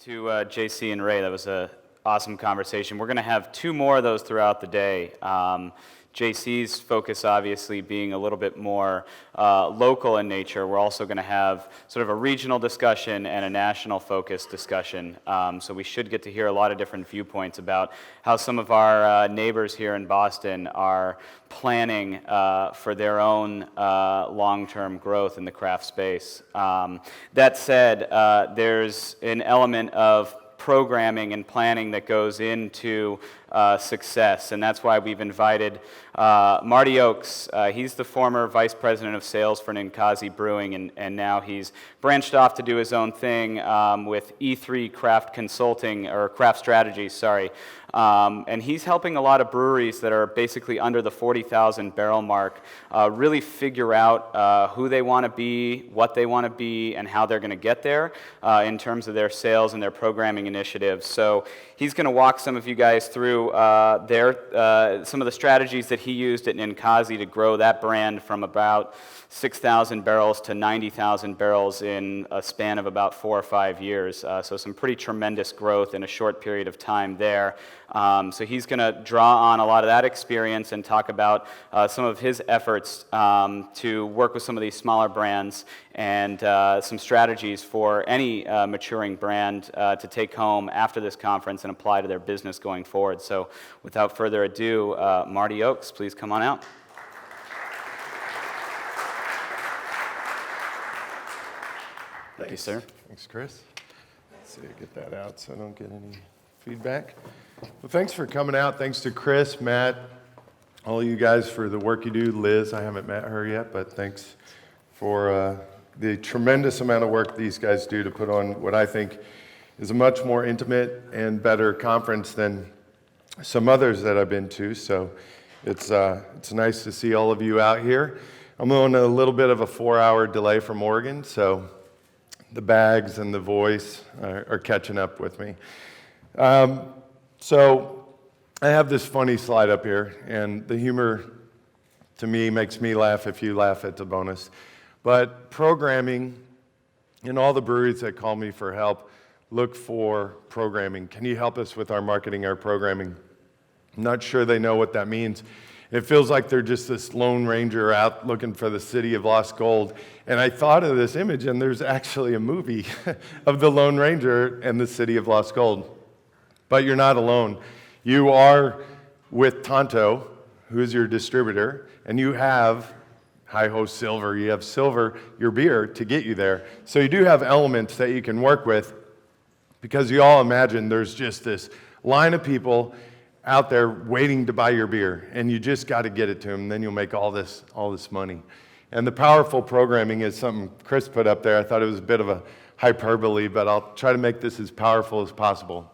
to JC and Ray. That was an awesome conversation. We're going to have two more of those throughout the day. JC's focus obviously being a little bit more local in nature. We're also going to have sort of a regional discussion and a national focus discussion. So we should get to hear a lot of different viewpoints about how some of our neighbors here in Boston are planning for their own long-term growth in the craft space. That said, there's an element of programming and planning that goes into success, and that's why we've invited Marty Ochs. He's the former vice president of sales for Ninkasi Brewing, and now he's branched off to do his own thing with E3 Craft Consulting, or Craft Strategies, sorry. And he's helping a lot of breweries that are basically under the 40,000 barrel mark really figure out who they want to be, what they want to be, and how they're going to get there in terms of their sales and their programming initiatives. So he's going to walk some of you guys through some of the strategies that he used at Ninkasi to grow that brand from about 6,000 barrels to 90,000 barrels in a span of about 4 or 5 years. So some pretty tremendous growth in a short period of time there. So he's going to draw on a lot of that experience and talk about some of his efforts to work with some of these smaller brands and some strategies for any maturing brand to take home after this conference and apply to their business going forward. So without further ado, Marty Ochs, please come on out. Thank you, sir. Thanks, Chris. Let's see, get that out so I don't get any feedback. Well, thanks for coming out. Thanks to Chris, Matt, all you guys for the work you do. Liz, I haven't met her yet, but thanks for the tremendous amount of work these guys do to put on what I think is a much more intimate and better conference than some others that I've been to. So it's nice to see all of you out here. I'm on a little bit of a 4-hour delay from Oregon, so the bags and the voice are catching up with me. So I have this funny slide up here, and the humor to me makes me laugh. If you laugh, it's a bonus. But programming, in all the breweries that call me for help, look for programming. Can you help us with our marketing, our programming? I'm not sure they know what that means. It feels like they're just this lone ranger out looking for the city of lost gold. And I thought of this image, and there's actually a movie of the Lone Ranger and the city of lost gold. But you're not alone. You are with Tonto, who is your distributor, and you have Hi-Ho Silver. You have Silver, your beer, to get you there. So you do have elements that you can work with, because you all imagine there's just this line of people out there waiting to buy your beer, and you just got to get it to them, and then you'll make all this money. And the powerful programming is something Chris put up there. I thought it was a bit of a hyperbole, but I'll try to make this as powerful as possible.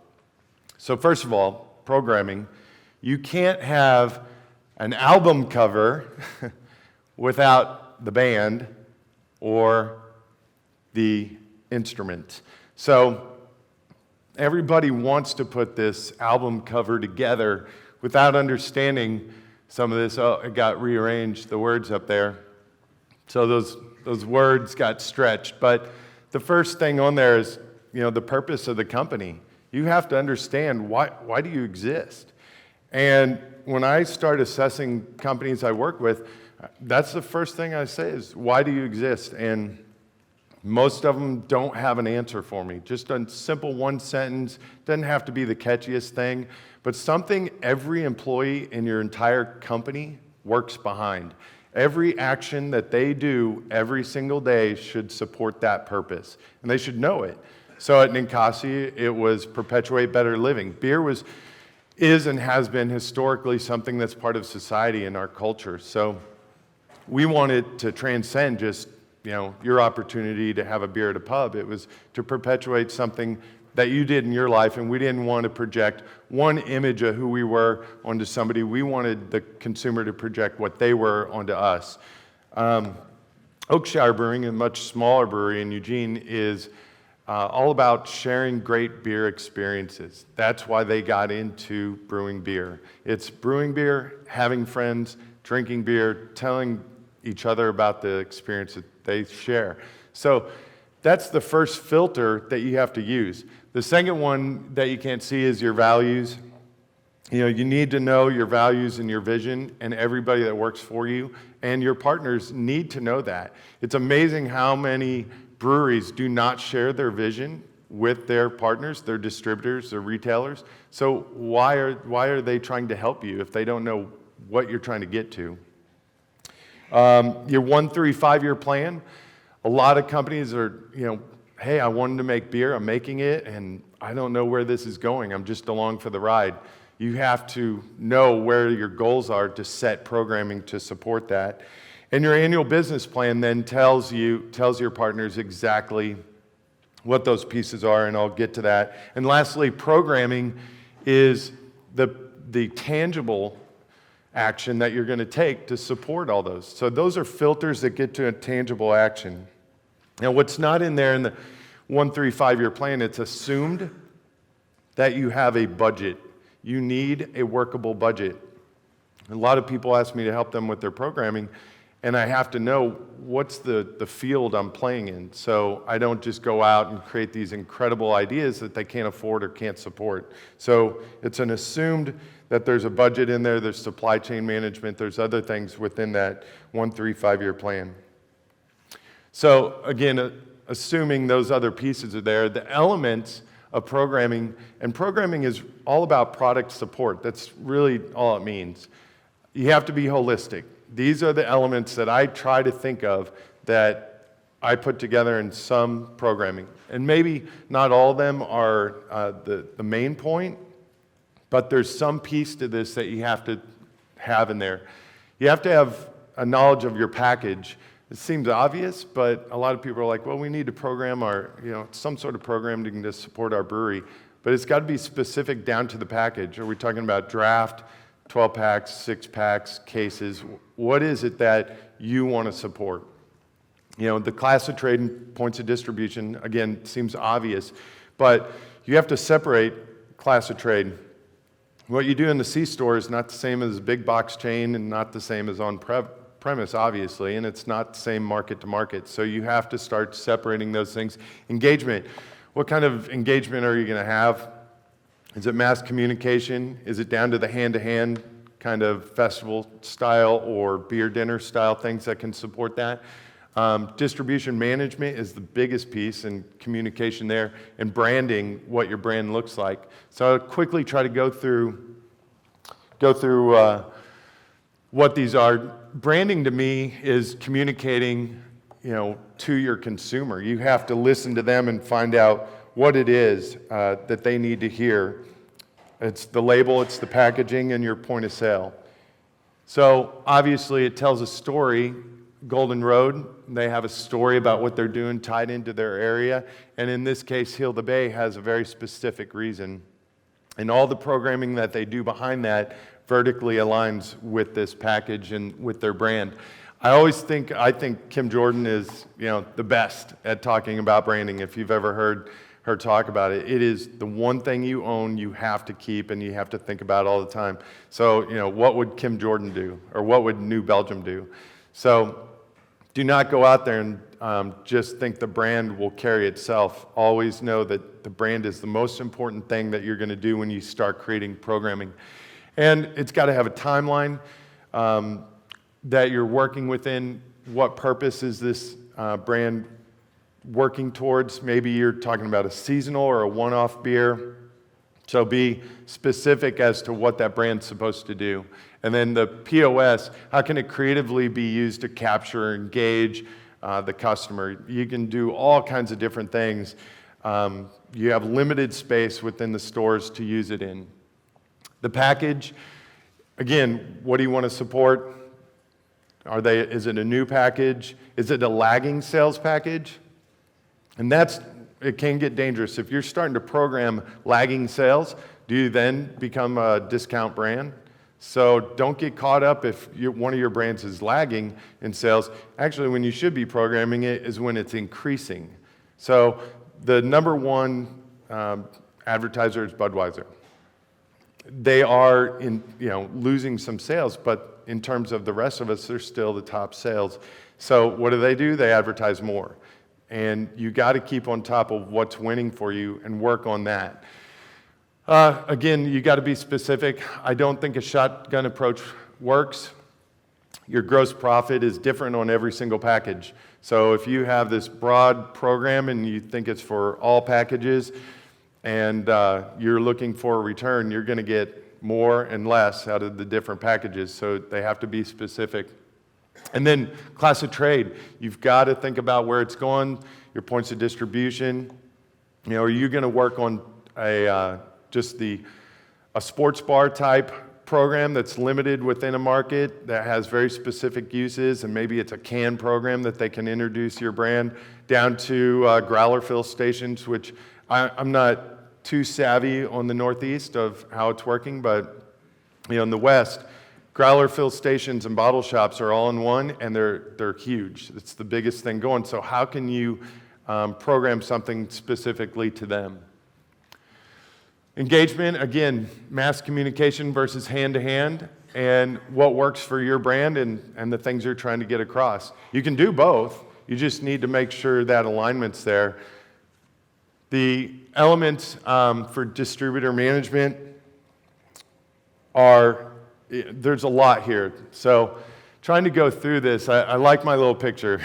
So first of all, programming. You can't have an album cover without the band or the instrument. So everybody wants to put this album cover together without understanding some of this. Oh, it got rearranged, the words up there. So those words got stretched. But the first thing on there is, the purpose of the company. You have to understand why do you exist? And when I start assessing companies I work with, that's the first thing I say is, why do you exist? And most of them don't have an answer for me. Just a simple one sentence, doesn't have to be the catchiest thing, but something every employee in your entire company works behind. Every action that they do every single day should support that purpose, and they should know it. So at Ninkasi, it was perpetuate better living. Beer is and has been historically something that's part of society and our culture. So we wanted to transcend just your opportunity to have a beer at a pub. It was to perpetuate something that you did in your life, and we didn't want to project one image of who we were onto somebody. We wanted the consumer to project what they were onto us. Oakshire Brewing, a much smaller brewery in Eugene, is all about sharing great beer experiences. That's why they got into brewing beer. It's brewing beer, having friends, drinking beer, telling each other about the experience that they share. So That's the first filter that you have to use. The second one that you can't see is your values. You need to know your values and your vision, and everybody that works for you and your partners need to know that. It's amazing how many breweries do not share their vision with their partners, their distributors, their retailers. So why are they trying to help you if they don't know what you're trying to get to? Your 1, 3, 5-year plan. A lot of companies are, hey, I wanted to make beer, I'm making it, and I don't know where this is going. I'm just along for the ride. You have to know where your goals are to set programming to support that. And your annual business plan then tells your partners exactly what those pieces are, and I'll get to that. And lastly, programming is the tangible action that you're going to take to support all those. So those are filters that get to a tangible action. Now, what's not in there in the 1, 3, 5-year plan, it's assumed that you have a budget. You need a workable budget. A lot of people ask me to help them with their programming, and I have to know what's the field I'm playing in. So I don't just go out and create these incredible ideas that they can't afford or can't support. So it's an assumed that there's a budget in there, there's supply chain management, there's other things within that 1, 3, 5-year plan. So again, assuming those other pieces are there, the elements of programming, and programming is all about product support. That's really all it means. You have to be holistic. These are the elements that I try to think of that I put together in some programming. And maybe not all of them are the main point, but there's some piece to this that you have to have in there. You have to have a knowledge of your package. It seems obvious, but a lot of people are like, well, we need to program some sort of programming to support our brewery. But it's got to be specific down to the package. Are we talking about draft, 12 packs, 6 packs, cases? What is it that you want to support? The class of trade and points of distribution, again, seems obvious, but you have to separate class of trade. What you do in the C-store is not the same as a big box chain and not the same as on-premise, obviously, and it's not the same market to market. So you have to start separating those things. Engagement. What kind of engagement are you going to have? Is it mass communication? Is it down to the hand-to-hand kind of festival style or beer dinner style things that can support that? Distribution management is the biggest piece, and communication there, and branding, what your brand looks like. So I'll quickly try to go through what these are. Branding to me is communicating, to your consumer. You have to listen to them and find out what it is that they need to hear. It's the label, it's the packaging, and your point of sale. So obviously it tells a story. Golden Road, they have a story about what they're doing tied into their area. And in this case, Heal the Bay has a very specific reason. And all the programming that they do behind that vertically aligns with this package and with their brand. I think Kim Jordan is, the best at talking about branding. If you've ever heard her talk about it, it is the one thing you own, you have to keep, and you have to think about all the time. So, what would Kim Jordan do? Or what would New Belgium do? So, do not go out there and just think the brand will carry itself. Always know that the brand is the most important thing that you're going to do when you start creating programming. And it's got to have a timeline that you're working within. What purpose is this brand working towards? Maybe you're talking about a seasonal or a one-off beer. So be specific as to what that brand's supposed to do. And then the POS, how can it creatively be used to capture, engage the customer? You can do all kinds of different things. You have limited space within the stores to use it in. The package, again, what do you want to support? Is it a new package? Is it a lagging sales package? And it can get dangerous. If you're starting to program lagging sales, do you then become a discount brand? So don't get caught up if one of your brands is lagging in sales. Actually, when you should be programming it is when it's increasing. So the number one advertiser is Budweiser. They are losing some sales, but in terms of the rest of us, they're still the top sales. So what do? They advertise more. And you got to keep on top of what's winning for you and work on that. Again, you got to be specific. I don't think a shotgun approach works. Your gross profit is different on every single package. So if you have this broad program and you think it's for all packages and you're looking for a return, you're going to get more and less out of the different packages. So they have to be specific. And then class of trade. You've got to think about where it's going, your points of distribution. You know, are you going to work on a sports bar type program that's limited within a market that has very specific uses, and maybe it's a can program that they can introduce your brand, down to growler fill stations, which I'm not too savvy on the Northeast of how it's working, but you know, in the West, growler fill stations and bottle shops are all in one, and they're huge. It's the biggest thing going. So how can you program something specifically to them? Engagement, again, mass communication versus hand-to-hand, and what works for your brand and the things you're trying to get across. You can do both. You just need to make sure that alignment's there. The elements for distributor management there's a lot here. So trying to go through this, I like my little picture.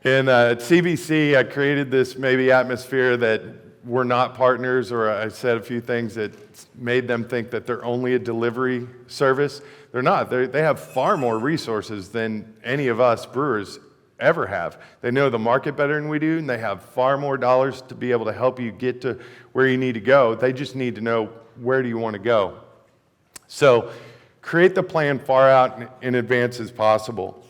At CBC, I created this maybe atmosphere that we're not partners, or I said a few things that made them think that they're only a delivery service. They're not. They have far more resources than any of us brewers ever have. They know the market better than we do, and they have far more dollars to be able to help you get to where you need to go. They just need to know, where do you want to go? So create the plan far out in advance as possible.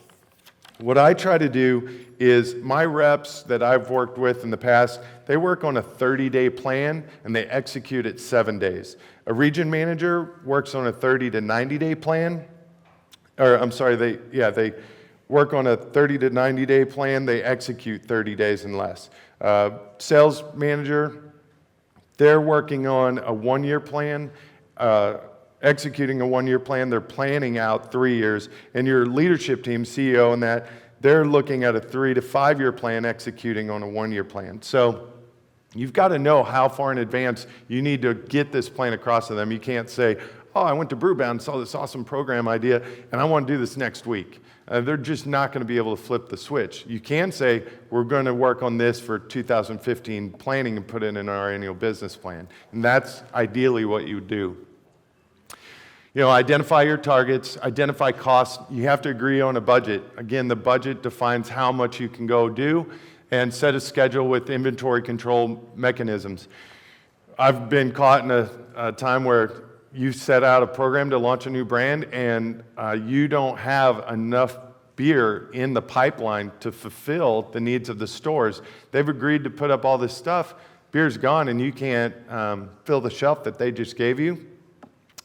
What I try to do is, my reps that I've worked with in the past, they work on a 30-day plan and they execute it 7 days. A region manager works on a 30 to 90-day plan. They work on a 30 to 90-day plan, they execute 30 days and less. Sales manager, they're working on a 1-year plan, executing a 1-year plan, they're planning out 3 years, and your leadership team, CEO and that, they're looking at a 3 to 5 year plan, executing on a 1-year plan. So you've got to know how far in advance you need to get this plan across to them. You can't say, oh, I went to Brewbound and saw this awesome program idea, and I want to do this next week. They're just not going to be able to flip the switch. You can say, we're going to work on this for 2015 planning and put it in our annual business plan. And that's ideally what you would do. You know, identify your targets, identify costs. You have to agree on a budget. Again, the budget defines how much you can go do, and set a schedule with inventory control mechanisms. I've been caught in a time where you set out a program to launch a new brand, and you don't have enough beer in the pipeline to fulfill the needs of the stores. They've agreed to put up all this stuff. Beer's gone, and you can't fill the shelf that they just gave you.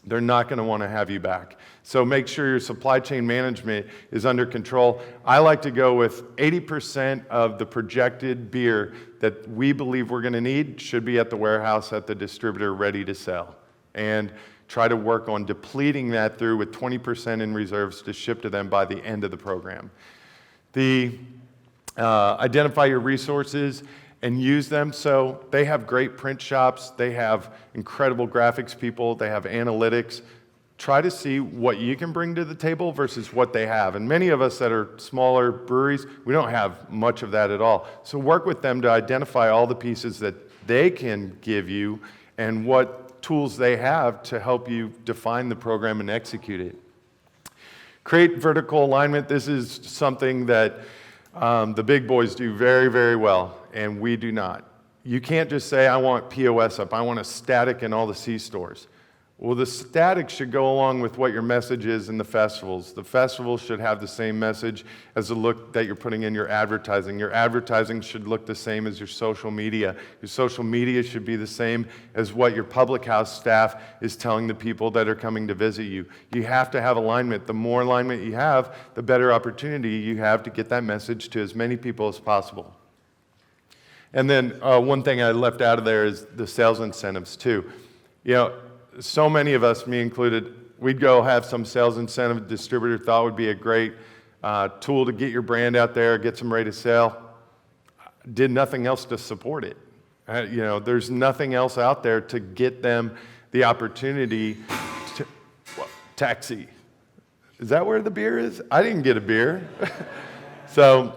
They're not going to want to have you back. So make sure your supply chain management is under control. I like to go with 80% of the projected beer that we believe we're going to need should be at the warehouse at the distributor, ready to sell. And try to work on depleting that through with 20% in reserves to ship to them by the end of the program. Identify your resources and use them. So they have great print shops, they have incredible graphics people, they have analytics. Try to see what you can bring to the table versus what they have. And many of us that are smaller breweries, we don't have much of that at all. So work with them to identify all the pieces that they can give you and what tools they have to help you define the program and execute it. Create vertical alignment. This is something that the big boys do very, very well, and we do not. You can't just say, I want POS up, I want a static in all the C stores. Well, the static should go along with what your message is in the festivals. The festivals should have the same message as the look that you're putting in your advertising. Your advertising should look the same as your social media. Your social media should be the same as what your public house staff is telling the people that are coming to visit you. You have to have alignment. The more alignment you have, the better opportunity you have to get that message to as many people as possible. And then one thing I left out of there is the sales incentives too. You know, so many of us, me included, we'd go have some sales incentive distributor thought would be a great tool to get your brand out there, get some rate of sale. did nothing else to support it. There's nothing else out there to get them the opportunity to, taxi. Is that where the beer is? I didn't get a beer. So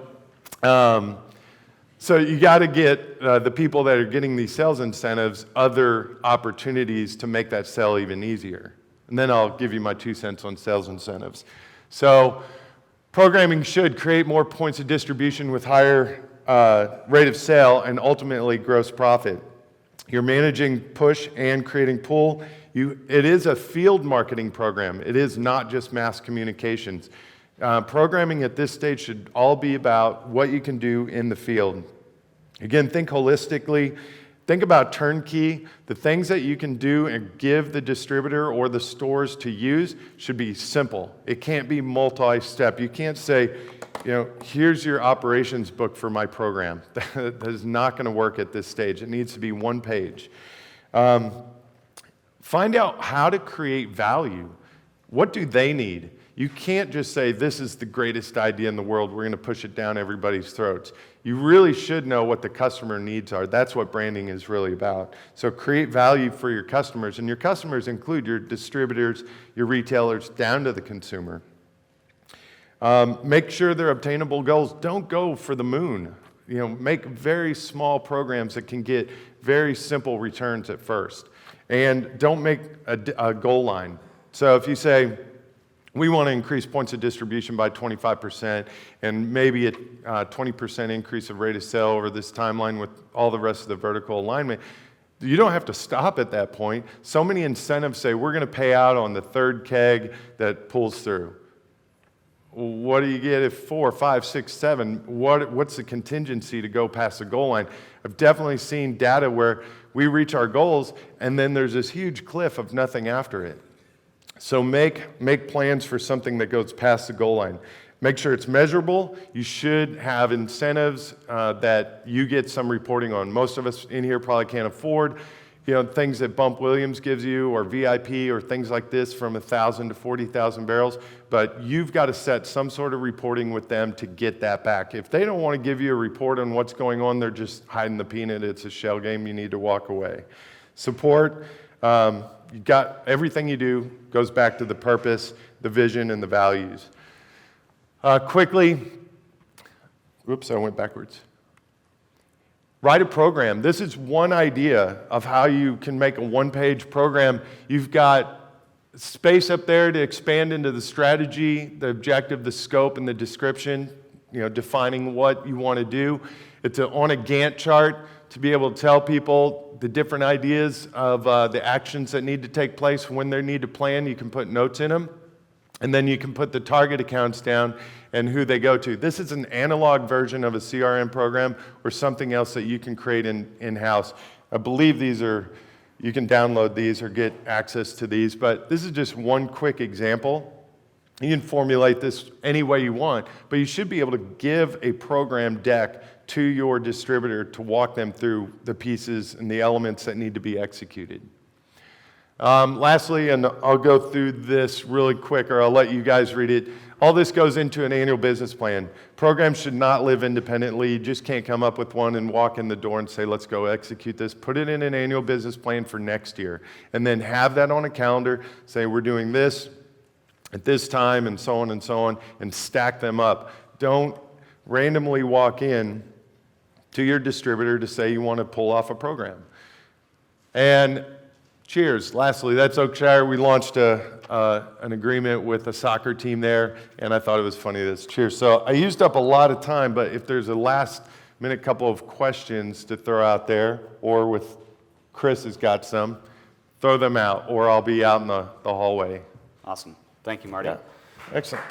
you got to get the people that are getting these sales incentives other opportunities to make that sale even easier. And then I'll give you my 2 cents on sales incentives. So programming should create more points of distribution with higher rate of sale and ultimately gross profit. You're managing push and creating pull. It is a field marketing program. It is not just mass communications. Programming at this stage should all be about what you can do in the field. Again, think holistically. Think about turnkey. The things that you can do and give the distributor or the stores to use should be simple. It can't be multi-step. You can't say, here's your operations book for my program. That is not going to work at this stage. It needs to be one page. Find out how to create value. What do they need? You can't just say, this is the greatest idea in the world, we're going to push it down everybody's throats. You really should know what the customer needs are. That's what branding is really about. So create value for your customers, and your customers include your distributors, your retailers, down to the consumer. Make sure they're obtainable goals. Don't go for the moon. Make very small programs that can get very simple returns at first. And don't make a goal line. So if you say, we want to increase points of distribution by 25% and maybe a 20% increase of rate of sale over this timeline with all the rest of the vertical alignment, you don't have to stop at that point. So many incentives say, we're going to pay out on the third keg that pulls through. What do you get if 4, 5, 6, 7? What's the contingency to go past the goal line? I've definitely seen data where we reach our goals and then there's this huge cliff of nothing after it. So make plans for something that goes past the goal line. Make sure it's measurable. You should have incentives that you get some reporting on. Most of us in here probably can't afford things that Bump Williams gives you or VIP or things like this from 1,000 to 40,000 barrels, but you've got to set some sort of reporting with them to get that back. If they don't want to give you a report on what's going on, they're just hiding the peanut. It's a shell game. You need to walk away. Support. You got everything you do goes back to the purpose, the vision, and the values. Quickly, I went backwards. Write a program. This is one idea of how you can make a one-page program. You've got space up there to expand into the strategy, the objective, the scope, and the description, defining what you want to do. It's on a Gantt chart to be able to tell people the different ideas of the actions that need to take place when they need to plan. You can put notes in them, and then you can put the target accounts down and who they go to. This is an analog version of a CRM program or something else that you can create in-house. I believe you can download these or get access to these, but this is just one quick example. You can formulate this any way you want, but you should be able to give a program deck to your distributor to walk them through the pieces and the elements that need to be executed. Lastly, and I'll go through this really quick, or I'll let you guys read it. All this goes into an annual business plan. Programs should not live independently. You just can't come up with one and walk in the door and say, let's go execute this. Put it in an annual business plan for next year. And then have that on a calendar. Say, we're doing this at this time, and so on, and stack them up. Don't randomly walk in to your distributor to say you want to pull off a program. And cheers. Lastly, that's Oakshire. We launched an agreement with a soccer team there, and I thought it was funny. This cheers. So I used up a lot of time, but if there's a last-minute couple of questions to throw out there, or with Chris has got some, throw them out, or I'll be out in the hallway. Awesome. Thank you, Marty. Yeah. Excellent.